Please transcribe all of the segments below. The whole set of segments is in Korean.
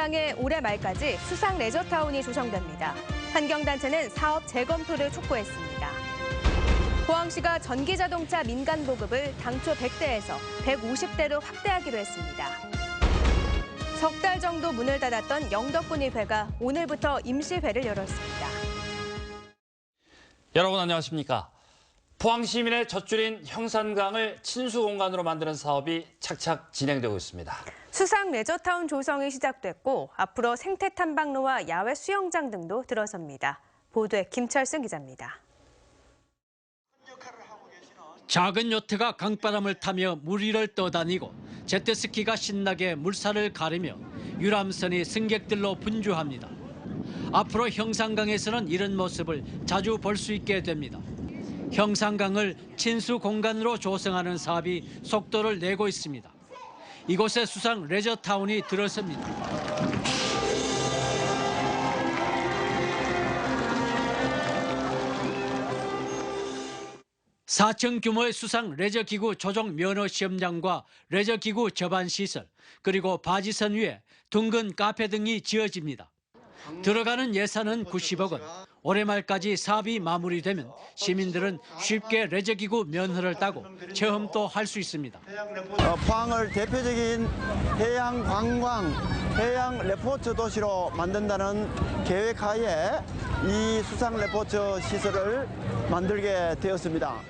포항에 올해 말까지 수상 레저타운이 조성됩니다. 환경단체는 사업 재검토를 촉구했습니다. 포항시가 전기자동차 민간 보급을 당초 100대에서 150대로 확대하기로 했습니다. 석 달 정도 문을 닫았던 영덕군의회가 오늘부터 임시회를 열었습니다. 여러분 안녕하십니까? 포항 시민의 젖줄인 형산강을 친수 공간으로 만드는 사업이 착착 진행되고 있습니다. 수상 레저타운 조성이 시작됐고 앞으로 생태 탐방로와 야외 수영장 등도 들어섭니다. 보도에 김철승 기자입니다. 작은 요트가 강바람을 타며 물 위를 떠다니고 제트스키가 신나게 물살을 가르며 유람선이 승객들로 분주합니다. 앞으로 형산강에서는 이런 모습을 자주 볼 수 있게 됩니다. 형산강을 친수 공간으로 조성하는 사업이 속도를 내고 있습니다. 이곳에 수상 레저타운이 들어섭니다. 4층 규모의 수상 레저기구 조종 면허 시험장과 레저기구 접안 시설, 그리고 바지선 위에 둥근 카페 등이 지어집니다. 들어가는 예산은 90억 원. 올해 말까지 사업이 마무리되면 시민들은 쉽게 레저기구 면허를 따고 체험도 할 수 있습니다. 포항을 대표적인 해양 관광, 해양 레포츠 도시로 만든다는 계획하에 이 수상 레포츠 시설을 만들게 되었습니다.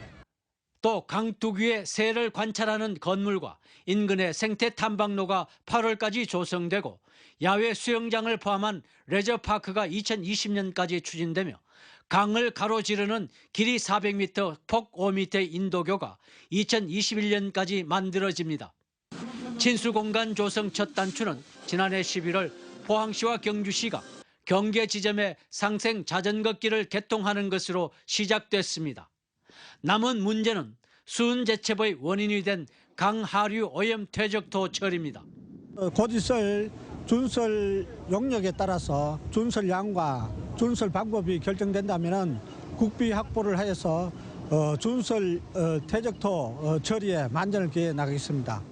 또 강둑위의 새를 관찰하는 건물과 인근의 생태 탐방로가 8월까지 조성되고 야외 수영장을 포함한 레저파크가 2020년까지 추진되며 강을 가로지르는 길이 400m, 폭 5m의 인도교가 2021년까지 만들어집니다. 친수공간 조성 첫 단추는 지난해 11월 포항시와 경주시가 경계 지점에 상생 자전거길을 개통하는 것으로 시작됐습니다. 남은 문제는 수은제첩의 원인이 된 강하류 오염 퇴적토 처리입니다. 곧 준설 용역에 따라서 준설량과 준설 방법이 결정된다면 국비 확보를 하여서 준설 퇴적토 처리에 만전을 기해 나가겠습니다.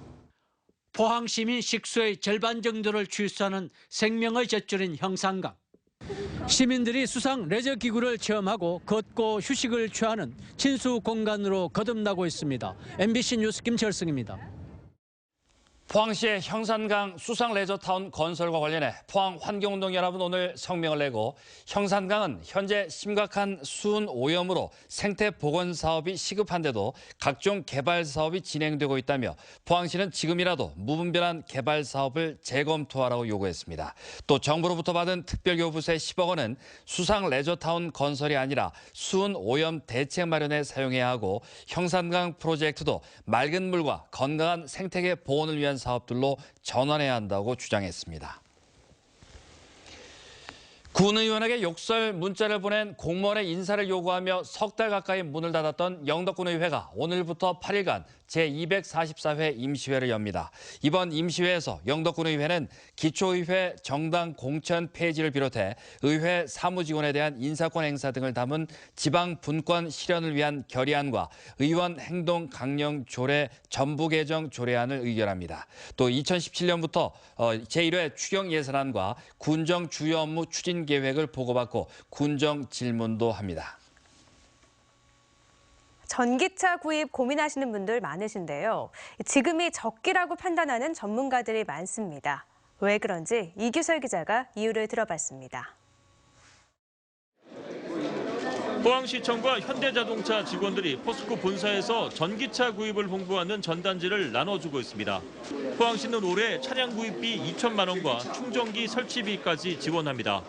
포항 시민 식수의 절반 정도를 취수하는 생명의 젖줄인 형산강. 시민들이 수상 레저기구를 체험하고 걷고 휴식을 취하는 친수 공간으로 거듭나고 있습니다. MBC 뉴스 김철승입니다. 포항시의 형산강 수상 레저타운 건설과 관련해 포항 환경운동 연합은 오늘 성명을 내고 형산강은 현재 심각한 수은 오염으로 생태 복원 사업이 시급한데도 각종 개발 사업이 진행되고 있다며 포항시는 지금이라도 무분별한 개발 사업을 재검토하라고 요구했습니다. 또 정부로부터 받은 특별교부세 10억 원은 수상 레저타운 건설이 아니라 수은 오염 대책 마련에 사용해야 하고 형산강 프로젝트도 맑은 물과 건강한 생태계 보호를 위한 사업들로 전환해야 한다고 주장했습니다. 군의원에게 욕설 문자를 보낸 공무원의 인사를 요구하며 석 달 가까이 문을 닫았던 영덕군의회가 오늘부터 8일간 제244회 임시회를 엽니다. 이번 임시회에서 영덕군의회는 기초의회 정당 공천 폐지를 비롯해 의회 사무직원에 대한 인사권 행사 등을 담은 지방 분권 실현을 위한 결의안과 의원 행동 강령 조례 전부 개정 조례안을 의결합니다. 또 2017년부터 제1회 추경 예산안과 군정 주요 업무 추진 계획을 보고받고 군정 질문도 합니다. 전기차 구입 고민하시는 분들 많으신데요. 지금이 적기라고 판단하는 전문가들이 많습니다. 왜 그런지 이규설 기자가 이유를 들어봤습니다. 포항시청과 현대자동차 직원들이 포스코 본사에서 전기차 구입을 홍보하는 전단지를 나눠주고 있습니다. 포항시는 올해 차량 구입비 2천만 원과 충전기 설치비까지 지원합니다.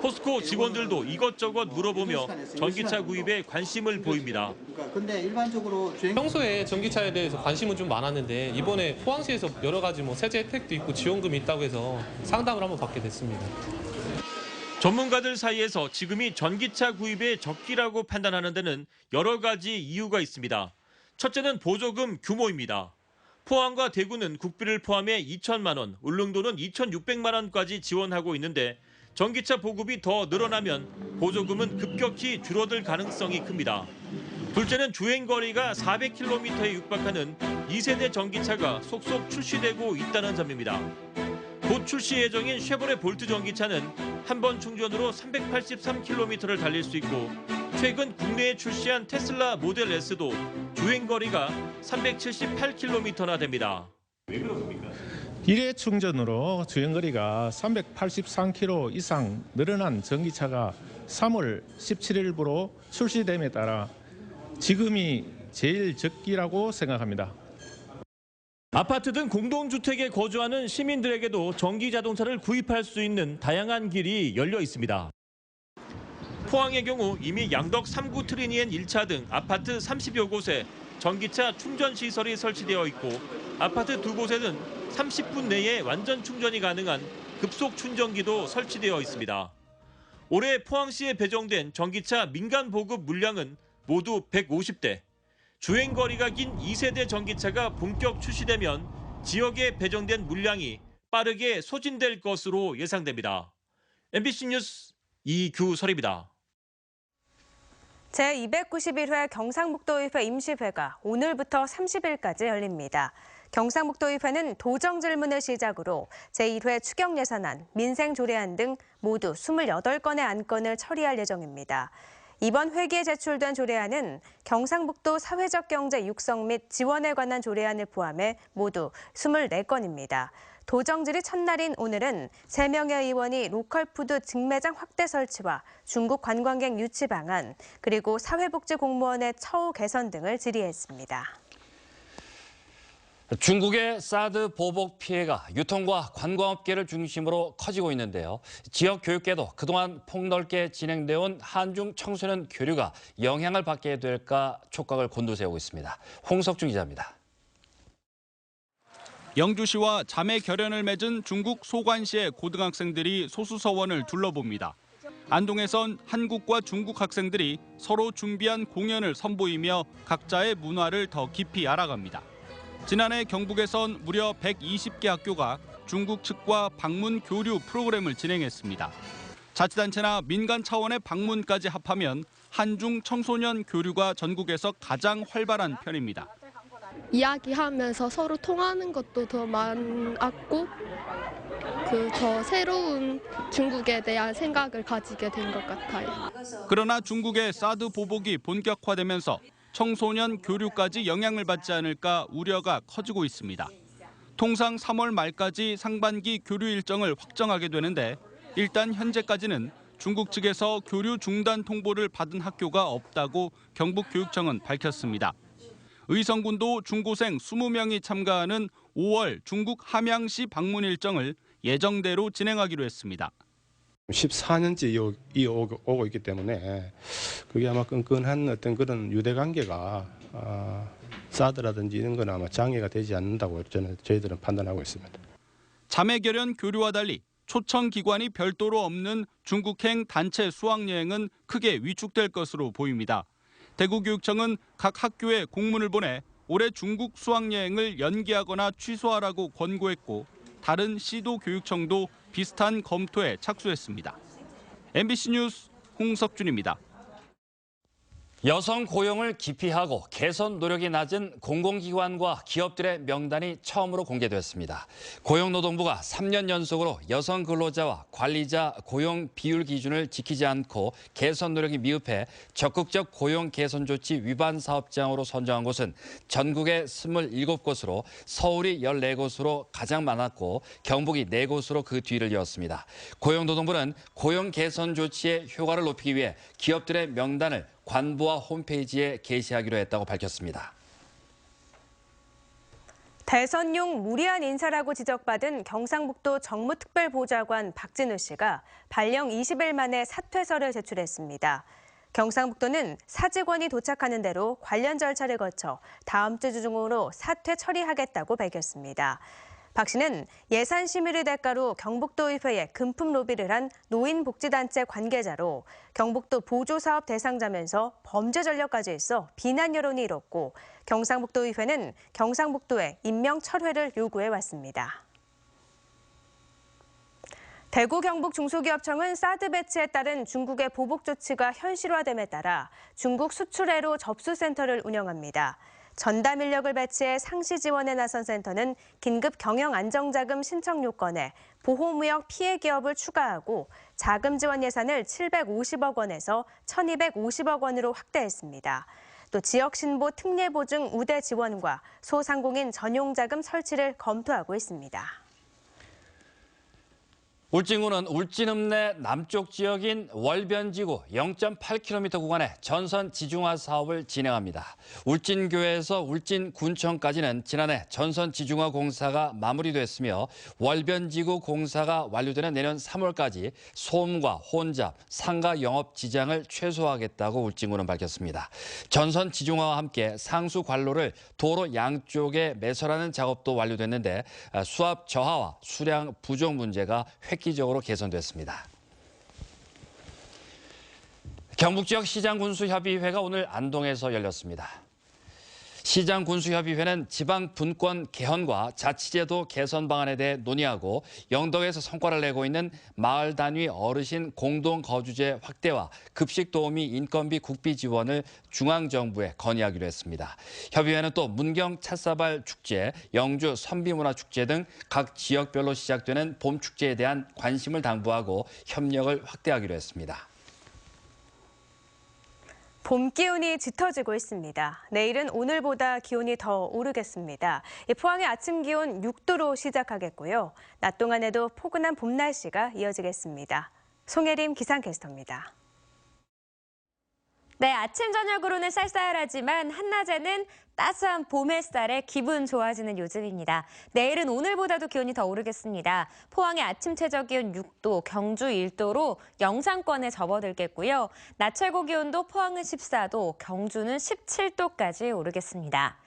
포스코 직원들도 이것저것 물어보며 전기차 구입에 관심을 보입니다. 근데 일반적으로 평소에 전기차에 대해서 관심은 좀 많았는데 이번에 포항시에서 여러 가지 세제 혜택도 있고 지원금이 있다고 해서 상담을 한번 받게 됐습니다. 전문가들 사이에서 지금이 전기차 구입의 적기라고 판단하는 데는 여러 가지 이유가 있습니다. 첫째는 보조금 규모입니다. 포항과 대구는 국비를 포함해 2천만 원, 울릉도는 2,600만 원까지 지원하고 있는데 전기차 보급이 더 늘어나면 보조금은 급격히 줄어들 가능성이 큽니다. 둘째는 주행거리가 400km에 육박하는 2세대 전기차가 속속 출시되고 있다는 점입니다. 곧 중국 출시 예정인 쉐보레 볼트 전기차는 한 번 충전으로 383km를 달릴 수 있고 최근 국내에 출시한 테슬라 모델 S도 주행거리가 378km나 됩니다. 왜 그렇습니까? 일회 충전으로 주행거리가 383km 이상 늘어난 전기차가 3월 17일부로 출시됨에 따라 지금이 제일 적기라고 생각합니다. 아파트 등 공동주택에 거주하는 시민들에게도 전기 자동차를 구입할 수 있는 다양한 길이 열려 있습니다. 포항의 경우 이미 양덕 3구 트리니엔 1차 등 아파트 30여 곳에 전기차 충전 시설이 설치되어 있고 아파트 2곳에는 30분 내에 완전 충전이 가능한 급속 충전기도 설치되어 있습니다. 올해 포항시에 배정된 전기차 민간 보급 물량은 모두 150대. 주행거리가 긴 2세대 전기차가 본격 출시되면 지역에 배정된 물량이 빠르게 소진될 것으로 예상됩니다. MBC 뉴스 이규설입니다. 제291회 경상북도의회 임시회가 오늘부터 30일까지 열립니다. 경상북도의회는 도정질문을 시작으로 제1회 추경예산안, 민생조례안 등 모두 28건의 안건을 처리할 예정입니다. 이번 회기에 제출된 조례안은 경상북도 사회적 경제 육성 및 지원에 관한 조례안을 포함해 모두 24건입니다. 도정질이 첫날인 오늘은 3명의 의원이 로컬푸드 직매장 확대 설치와 중국 관광객 유치 방안, 그리고 사회복지공무원의 처우 개선 등을 질의했습니다. 중국의 사드 보복 피해가 유통과 관광업계를 중심으로 커지고 있는데요. 지역 교육계도 그동안 폭넓게 진행되어 온 한중 청소년 교류가 영향을 받게 될까 촉각을 곤두세우고 있습니다. 홍석준 기자입니다. 영주시와 자매 결연을 맺은 중국 소관시의 고등학생들이 소수서원을 둘러봅니다. 안동에선 한국과 중국 학생들이 서로 준비한 공연을 선보이며 각자의 문화를 더 깊이 알아갑니다. 지난해 경북에선 무려 120개 학교가 중국 측과 방문 교류 프로그램을 진행했습니다. 자치단체나 민간 차원의 방문까지 합하면 한중 청소년 교류가 전국에서 가장 활발한 편입니다. 이야기하면서 서로 통하는 것도 더 많았고 더 새로운 중국에 대한 생각을 가지게 된 것 같아요. 그러나 중국의 사드 보복이 본격화되면서 청소년 교류까지 영향을 받지 않을까 우려가 커지고 있습니다. 통상 3월 말까지 상반기 교류 일정을 확정하게 되는데 일단 현재까지는 중국 측에서 교류 중단 통보를 받은 학교가 없다고 경북교육청은 밝혔습니다. 의성군도 중고생 20명이 참가하는 5월 중국 함양시 방문 일정을 예정대로 진행하기로 했습니다. 14년째 이어오고 있기 때문에 그게 아마 끈끈한 어떤 그런 유대관계가 사드라든지 이런 건 아마 장애가 되지 않는다고 저희들은 판단하고 있습니다. 자매결연 교류와 달리 초청 기관이 별도로 없는 중국행 단체 수학여행은 크게 위축될 것으로 보입니다. 대구교육청은 각 학교에 공문을 보내 올해 중국 수학여행을 연기하거나 취소하라고 권고했고 다른 시도 교육청도 비슷한 검토에 착수했습니다. MBC 뉴스 홍석준입니다. 여성 고용을 기피하고 개선 노력이 낮은 공공기관과 기업들의 명단이 처음으로 공개됐습니다. 고용노동부가 3년 연속으로 여성 근로자와 관리자 고용 비율 기준을 지키지 않고 개선 노력이 미흡해 적극적 고용 개선 조치 위반 사업장으로 선정한 곳은 전국의 27곳으로 서울이 14곳으로 가장 많았고 경북이 4곳으로 그 뒤를 이었습니다. 고용노동부는 고용 개선 조치의 효과를 높이기 위해 기업들의 명단을 관부와 홈페이지에 게시하기로 했다고 밝혔습니다. 대선용 무리한 인사라고 지적받은 경상북도 정무특별보좌관 박진우 씨가 발령 20일 만에 사퇴서를 제출했습니다. 경상북도는 사직원이 도착하는 대로 관련 절차를 거쳐 다음 주 중으로 사퇴 처리하겠다고 밝혔습니다. 박 씨는 예산 심의를 대가로 경북도의회에 금품 로비를 한 노인복지단체 관계자로 경북도 보조사업 대상자면서 범죄 전력까지 있어 비난 여론이 일었고 경상북도의회는 경상북도에 임명 철회를 요구해왔습니다. 대구 경북 중소기업청은 사드 배치에 따른 중국의 보복 조치가 현실화됨에 따라 중국 수출해로 접수센터를 운영합니다. 전담 인력을 배치해 상시 지원에 나선 센터는 긴급 경영 안정자금 신청 요건에 보호무역 피해 기업을 추가하고 자금 지원 예산을 750억 원에서 1,250억 원으로 확대했습니다. 또 지역 신보 특례 보증 우대 지원과 소상공인 전용 자금 설치를 검토하고 있습니다. 울진군은 울진읍내 남쪽 지역인 월변지구 0.8km 구간의 전선 지중화 사업을 진행합니다. 울진교에서 울진군청까지는 지난해 전선 지중화 공사가 마무리됐으며 월변지구 공사가 완료되는 내년 3월까지 소음과 혼잡, 상가 영업 지장을 최소화하겠다고 울진군은 밝혔습니다. 전선 지중화와 함께 상수 관로를 도로 양쪽에 매설하는 작업도 완료됐는데 수압 저하와 수량 부족 문제가 획기적으로 개선됐습니다. 경북지역 시장군수협의회가 오늘 안동에서 열렸습니다. 시장군수협의회는 지방 분권 개헌과 자치제도 개선 방안에 대해 논의하고 영덕에서 성과를 내고 있는 마을 단위 어르신 공동거주제 확대와 급식 도우미 인건비 국비 지원을 중앙정부에 건의하기로 했습니다. 협의회는 또 문경 찻사발 축제, 영주 선비문화축제 등 각 지역별로 시작되는 봄축제에 대한 관심을 당부하고 협력을 확대하기로 했습니다. 봄 기온이 짙어지고 있습니다. 내일은 오늘보다 기온이 더 오르겠습니다. 포항의 아침 기온 6도로 시작하겠고요. 낮 동안에도 포근한 봄 날씨가 이어지겠습니다. 송혜림 기상캐스터입니다. 네, 아침 저녁으로는 쌀쌀하지만 한낮에는 따스한 봄 햇살에 기분 좋아지는 요즘입니다. 내일은 오늘보다도 기온이 더 오르겠습니다. 포항의 아침 최저 기온 6도, 경주 1도로 영상권에 접어들겠고요. 낮 최고 기온도 포항은 14도, 경주는 17도까지 오르겠습니다.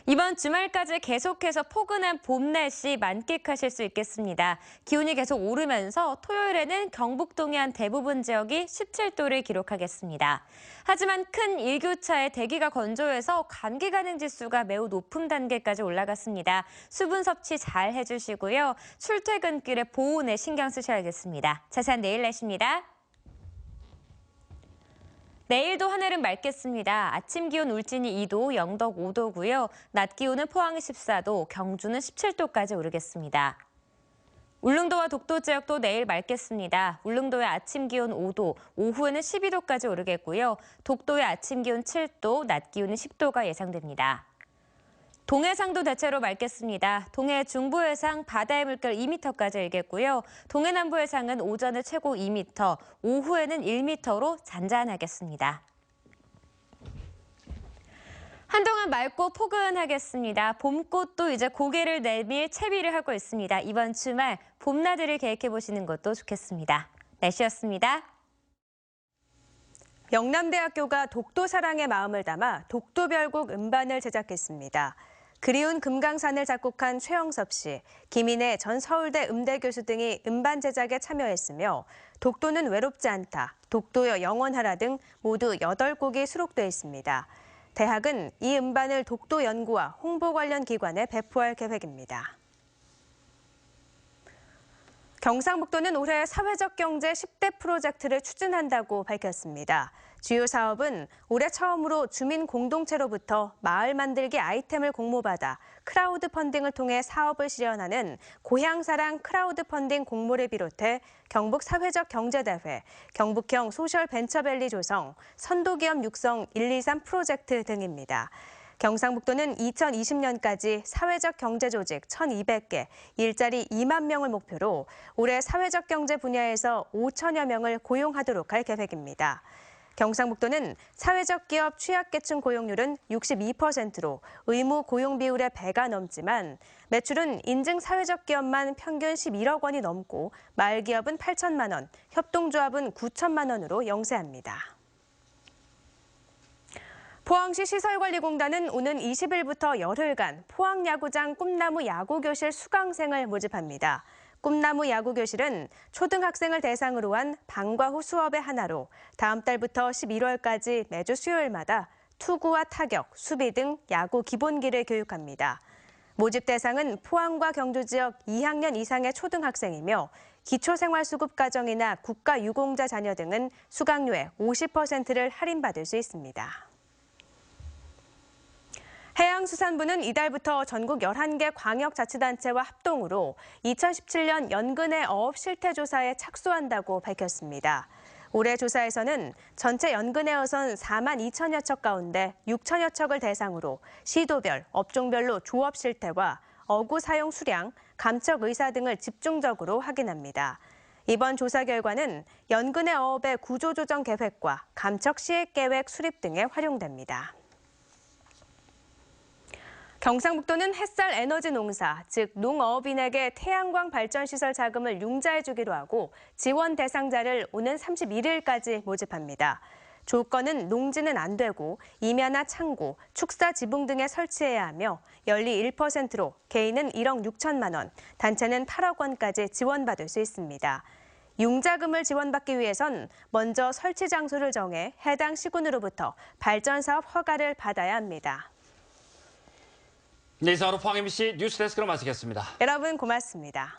이번 주말까지 계속해서 포근한 봄 날씨 만끽하실 수 있겠습니다. 기온이 계속 오르면서 토요일에는 경북 동해안 대부분 지역이 17도를 기록하겠습니다. 하지만 큰 일교차에 대기가 건조해서 감기 가능 지수가 매우 높은 단계까지 올라갔습니다. 수분 섭취 잘 해주시고요. 출퇴근길에 보온에 신경 쓰셔야겠습니다. 자세한 내일 날씨입니다. 내일도 하늘은 맑겠습니다. 아침 기온 울진이 2도, 영덕 5도고요. 낮 기온은 포항이 14도, 경주는 17도까지 오르겠습니다. 울릉도와 독도 지역도 내일 맑겠습니다. 울릉도의 아침 기온 5도, 오후에는 12도까지 오르겠고요. 독도의 아침 기온 7도, 낮 기온은 10도가 예상됩니다. 동해상도 대체로 맑겠습니다. 동해 중부 해상 바다의 물결 2m까지 일겠고요. 동해 남부 해상은 오전에 최고 2m, 오후에는 1m로 잔잔하겠습니다. 한동안 맑고 포근하겠습니다. 봄꽃도 이제 고개를 내밀 채비를 하고 있습니다. 이번 주말 봄나들이를 계획해보시는 것도 좋겠습니다. 날씨였습니다. 영남대학교가 독도 사랑의 마음을 담아 독도별곡 음반을 제작했습니다. 그리운 금강산을 작곡한 최영섭 씨, 김인혜 전 서울대 음대 교수 등이 음반 제작에 참여했으며 독도는 외롭지 않다, 독도여 영원하라 등 모두 8곡이 수록돼 있습니다. 대학은 이 음반을 독도 연구와 홍보 관련 기관에 배포할 계획입니다. 경상북도는 올해 사회적 경제 10대 프로젝트를 추진한다고 밝혔습니다. 주요 사업은 올해 처음으로 주민 공동체로부터 마을 만들기 아이템을 공모받아 크라우드 펀딩을 통해 사업을 실현하는 고향사랑 크라우드 펀딩 공모를 비롯해 경북 사회적 경제대회, 경북형 소셜 벤처밸리 조성, 선도기업 육성 123 프로젝트 등입니다. 경상북도는 2020년까지 사회적 경제 조직 1,200개, 일자리 2만 명을 목표로 올해 사회적 경제 분야에서 5천여 명을 고용하도록 할 계획입니다. 경상북도는 사회적 기업 취약계층 고용률은 62%로 의무 고용 비율의 배가 넘지만 매출은 인증 사회적 기업만 평균 11억 원이 넘고 마을 기업은 8천만 원, 협동조합은 9천만 원으로 영세합니다. 포항시 시설관리공단은 오는 20일부터 열흘간 포항야구장 꿈나무 야구교실 수강생을 모집합니다. 꿈나무 야구교실은 초등학생을 대상으로 한 방과 후 수업의 하나로 다음 달부터 11월까지 매주 수요일마다 투구와 타격, 수비 등 야구 기본기를 교육합니다. 모집 대상은 포항과 경주 지역 2학년 이상의 초등학생이며 기초생활수급가정이나 국가유공자 자녀 등은 수강료의 50%를 할인받을 수 있습니다. 해양수산부는 이달부터 전국 11개 광역자치단체와 합동으로 2017년 연근해 어업 실태조사에 착수한다고 밝혔습니다. 올해 조사에서는 전체 연근해 어선 4만 2천여 척 가운데 6천여 척을 대상으로 시도별, 업종별로 조업 실태와 어구 사용 수량, 감척 의사 등을 집중적으로 확인합니다. 이번 조사 결과는 연근해 어업의 구조조정 계획과 감척 시행 계획 수립 등에 활용됩니다. 경상북도는 햇살 에너지 농사, 즉 농어업인에게 태양광 발전 시설 자금을 융자해 주기로 하고 지원 대상자를 오는 31일까지 모집합니다. 조건은 농지는 안 되고 임야나 창고, 축사 지붕 등에 설치해야 하며 연리 1%로 개인은 1억 6천만 원, 단체는 8억 원까지 지원받을 수 있습니다. 융자금을 지원받기 위해선 먼저 설치 장소를 정해 해당 시군으로부터 발전 사업 허가를 받아야 합니다. 네, 이상으로 포항 MBC 뉴스데스크로 마치겠습니다. 여러분 고맙습니다.